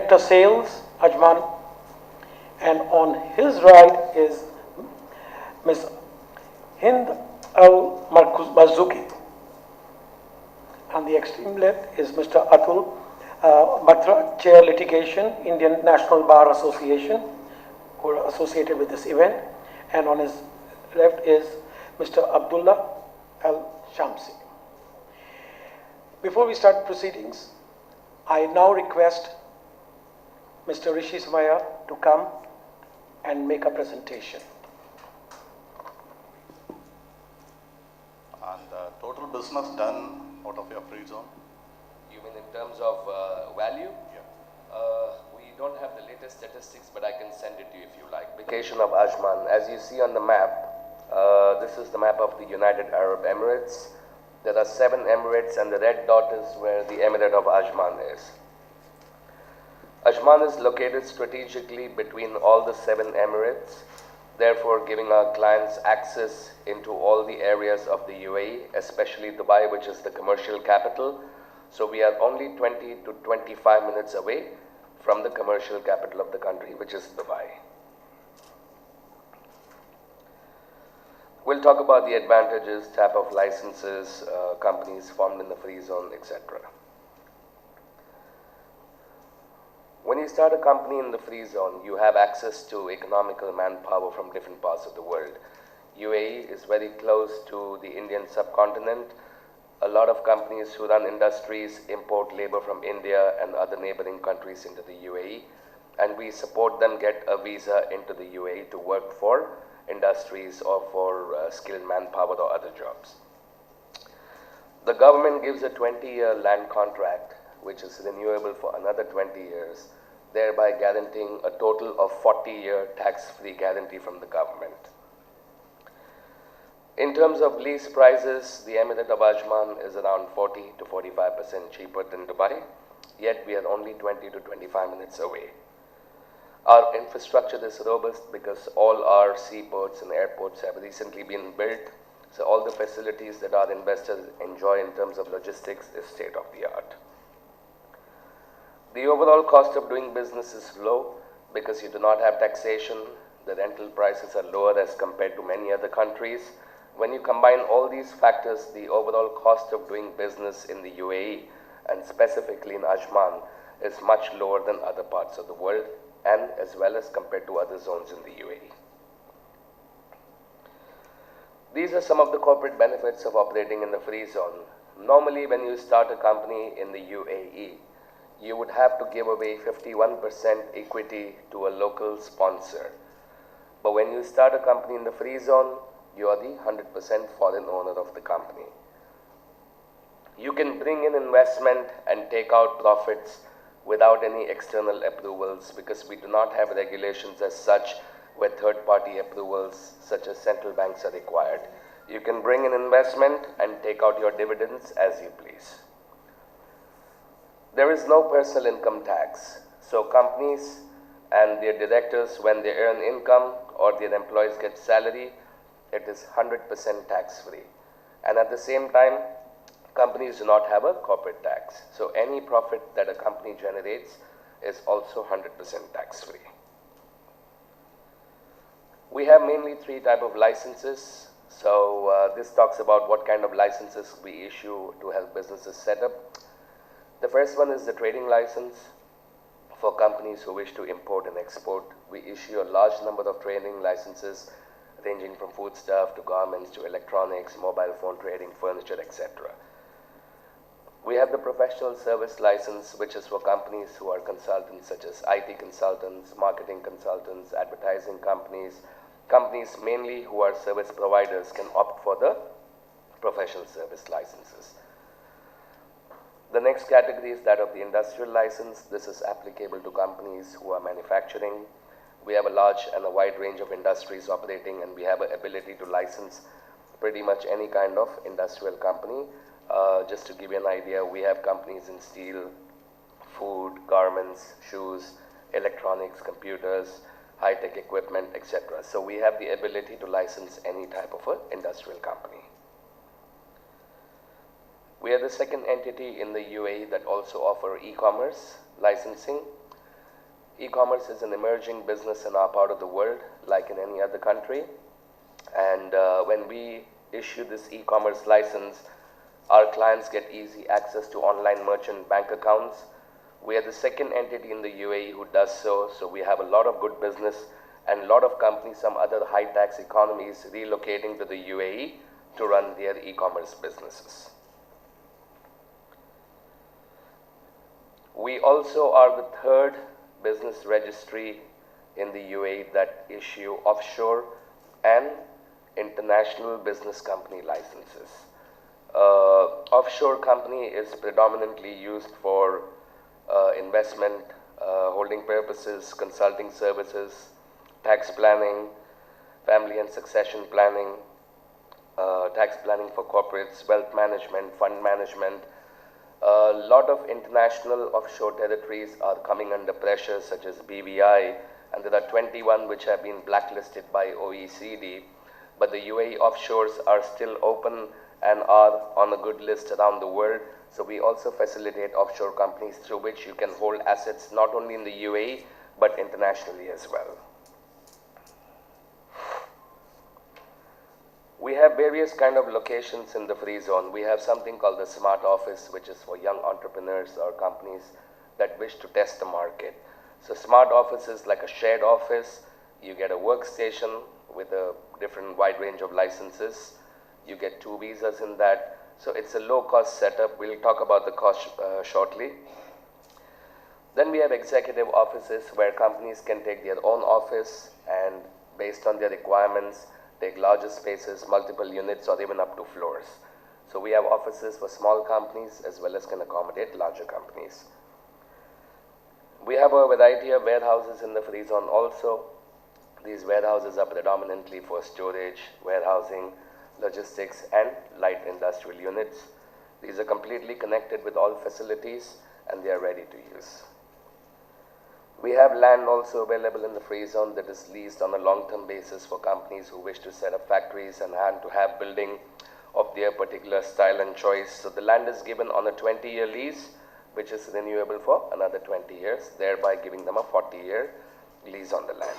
Director Sales, Ajman, and on his right is Ms. Hind Al Marzuki. On the extreme left is Mr. Atul Batra, Chair Litigation, Indian National Bar Association, who are associated with this event. And on his left is Mr. Abdullah Al Shamsi. Before we start proceedings, I now request Mr. Rishi Samaya to come and make a presentation. And total business done out of your free zone? You mean in terms of value? Yeah. We don't have the latest statistics, but I can send it to you if you like. Vacation of Ajman, as you see on the map, this is the map of the United Arab Emirates. There are 7 Emirates, and the red dot is where the Emirate of Ajman is. Ajman is located strategically between all the 7 Emirates, therefore giving our clients access into all the areas of the UAE, especially Dubai, which is the commercial capital. So we are only 20 to 25 minutes away from the commercial capital of the country, which is Dubai. We'll talk about the advantages, type of licenses, companies formed in the free zone, etc. When you start a company in the free zone, you have access to economical manpower from different parts of the world. UAE is very close to the Indian subcontinent. A lot of companies who run industries import labor from India and other neighboring countries into the UAE, and we support them get a visa into the UAE to work for industries or for skilled manpower or other jobs. The government gives a 20-year land contract, which is renewable for another 20 years, thereby guaranteeing a total of 40-year tax-free guarantee from the government. In terms of lease prices, the Emirate of Ajman is around 40 to 45% cheaper than Dubai, yet we are only 20 to 25 minutes away. Our infrastructure is robust because all our seaports and airports have recently been built, so all the facilities that our investors enjoy in terms of logistics is state-of-the-art. The overall cost of doing business is low because you do not have taxation. The rental prices are lower as compared to many other countries. When you combine all these factors, the overall cost of doing business in the UAE, and specifically in Ajman, is much lower than other parts of the world, and as well as compared to other zones in the UAE. These are some of the corporate benefits of operating in the free zone. Normally, when you start a company in the UAE, you would have to give away 51% equity to a local sponsor. But when you start a company in the free zone, you are the 100% foreign owner of the company. You can bring in investment and take out profits without any external approvals because we do not have regulations as such where third-party approvals such as central banks are required. You can bring in investment and take out your dividends as you please. There is no personal income tax, so companies and their directors, when they earn income or their employees get salary, it is 100% tax-free. And at the same time, companies do not have a corporate tax. So any profit that a company generates is also 100% tax-free. We have mainly 3 types of licenses. So this talks about what kind of licenses we issue to help businesses set up. The first one is the trading license. For companies who wish to import and export, we issue a large number of trading licenses ranging from foodstuff to garments to electronics, mobile phone trading, furniture, etc. We have the professional service license, which is for companies who are consultants such as IT consultants, marketing consultants, advertising companies. Companies mainly who are service providers can opt for the professional service licenses. The next category is that of the industrial license. This is applicable to companies who are manufacturing. We have a large and a wide range of industries operating, and we have an ability to license pretty much any kind of industrial company. Just to give you an idea, we have companies in steel, food, garments, shoes, electronics, computers, high-tech equipment, etc. So we have the ability to license any type of an industrial company. We are the second entity in the UAE that also offer e-commerce licensing. E-commerce is an emerging business in our part of the world, like in any other country. And when we issue this e-commerce license, our clients get easy access to online merchant bank accounts. We are the second entity in the UAE who does so, so we have a lot of good business and a lot of companies, some other high-tax economies, relocating to the UAE to run their e-commerce businesses. We also are the third business registry in the UAE that issue offshore and international business company licenses. Offshore company is predominantly used for investment, holding purposes, consulting services, tax planning, family and succession planning, tax planning for corporates, wealth management, fund management. A lot of international offshore territories are coming under pressure, such as BVI, and there are 21 which have been blacklisted by OECD, but the UAE offshores are still open and are on a good list around the world. So we also facilitate offshore companies through which you can hold assets not only in the UAE, but internationally as well. We have various kind of locations in the free zone. We have something called the Smart Office, which is for young entrepreneurs or companies that wish to test the market. So Smart Office is like a shared office. You get a workstation with a different wide range of licenses. You get 2 visas in that. So it's a low-cost setup. We'll talk about the cost shortly. Then we have executive offices where companies can take their own office and based on their requirements, take larger spaces, multiple units, or even up to floors. So we have offices for small companies as well as can accommodate larger companies. We have a variety of warehouses in the free zone also. These warehouses are predominantly for storage, warehousing, logistics, and light industrial units. These are completely connected with all facilities and they are ready to use. We have land also available in the free zone that is leased on a long-term basis for companies who wish to set up factories and to have building of their particular style and choice. So the land is given on a 20-year lease, which is renewable for another 20 years, thereby giving them a 40-year lease on the land.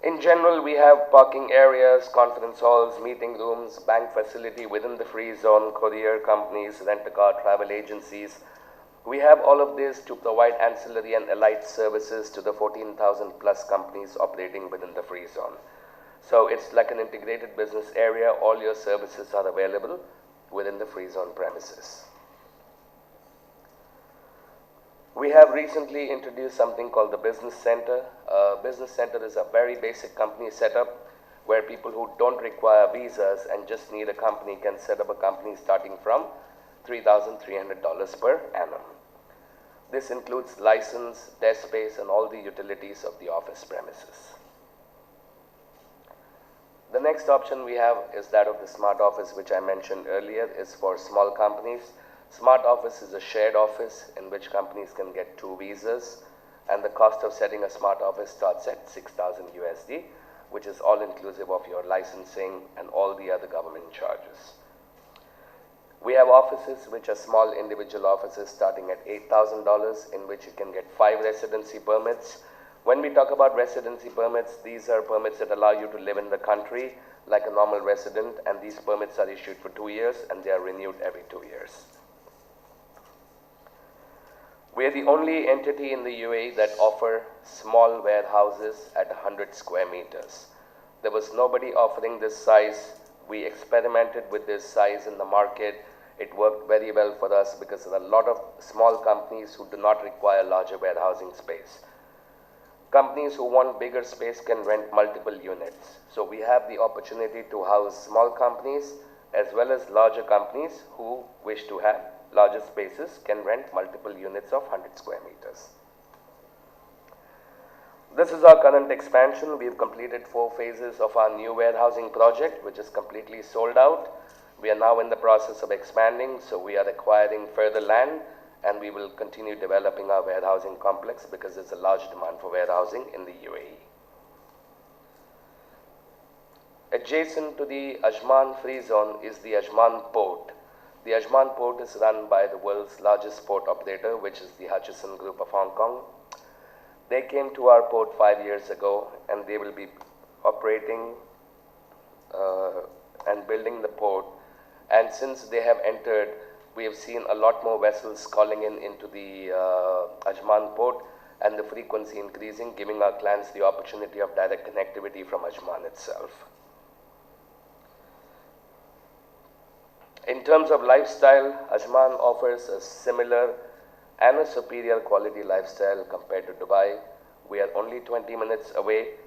In general, we have parking areas, conference halls, meeting rooms, bank facility within the free zone, courier companies, rent-a-car, travel agencies. We have all of this to provide ancillary and allied services to the 14,000 plus companies operating within the free zone. So it's like an integrated business area. All your services are available within the free zone premises. We have recently introduced something called the Business Center. Business Center is a very basic company setup where people who don't require visas and just need a company can set up a company starting from $3,300 per annum. This includes license, desk space, and all the utilities of the office premises. The next option we have is that of the Smart Office, which I mentioned earlier, is for small companies. Smart Office is a shared office in which companies can get 2 visas, and the cost of setting a Smart Office starts at 6,000 USD, which is all inclusive of your licensing and all the other government charges. We have offices which are small individual offices starting at $8,000 in which you can get 5 residency permits. When we talk about residency permits, these are permits that allow you to live in the country like a normal resident, and these permits are issued for 2 years and they are renewed every 2 years. We are the only entity in the UAE that offer small warehouses at 100 square meters. There was nobody offering this size. We experimented with this size in the market. It worked very well for us because there are a lot of small companies who do not require larger warehousing space. Companies who want bigger space can rent multiple units. So we have the opportunity to house small companies as well as larger companies who wish to have larger spaces can rent multiple units of 100 square meters. This is our current expansion. We've completed 4 phases of our new warehousing project, which is completely sold out. We are now in the process of expanding, so we are acquiring further land and we will continue developing our warehousing complex because there's a large demand for warehousing in the UAE. Adjacent to the Ajman free zone is the Ajman port. The Ajman port is run by the world's largest port operator, which is the Hutchison Group of Hong Kong. They came to our port 5 years ago, and they will be operating and building the port. And since they have entered, we have seen a lot more vessels calling into the Ajman port, and the frequency increasing, giving our clients the opportunity of direct connectivity from Ajman itself. In terms of lifestyle, Ajman offers a similar and a superior quality lifestyle compared to Dubai. We are only 20 minutes away.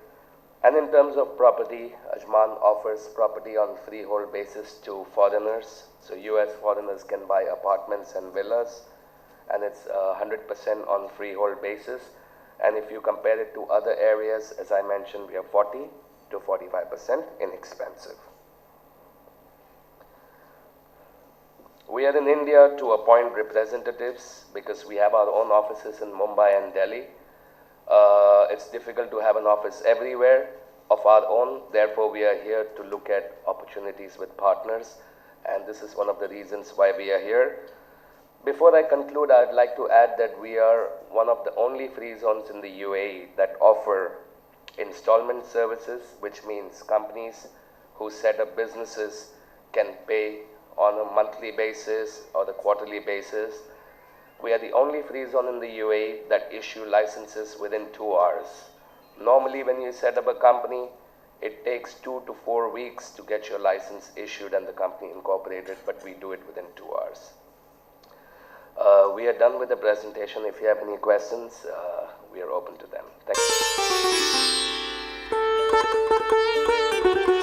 And in terms of property, Ajman offers property on freehold basis to foreigners. So US foreigners can buy apartments and villas, and it's 100% on freehold basis. And if you compare it to other areas, as I mentioned, we are 40 to 45% inexpensive. We are in India to appoint representatives because we have our own offices in Mumbai and Delhi. It's difficult to have an office everywhere of our own. Therefore, we are here to look at opportunities with partners, and this is one of the reasons why we are here. Before I conclude, I'd like to add that we are one of the only free zones in the UAE that offer installment services, which means companies who set up businesses can pay on a monthly basis or the quarterly basis. We are the only free zone in the UAE that issue licenses within 2 hours. Normally, when you set up a company, it takes 2 to 4 weeks to get your license issued and the company incorporated, but we do it within 2 hours. We are done with the presentation. If you have any questions, we are open to them. Thank you.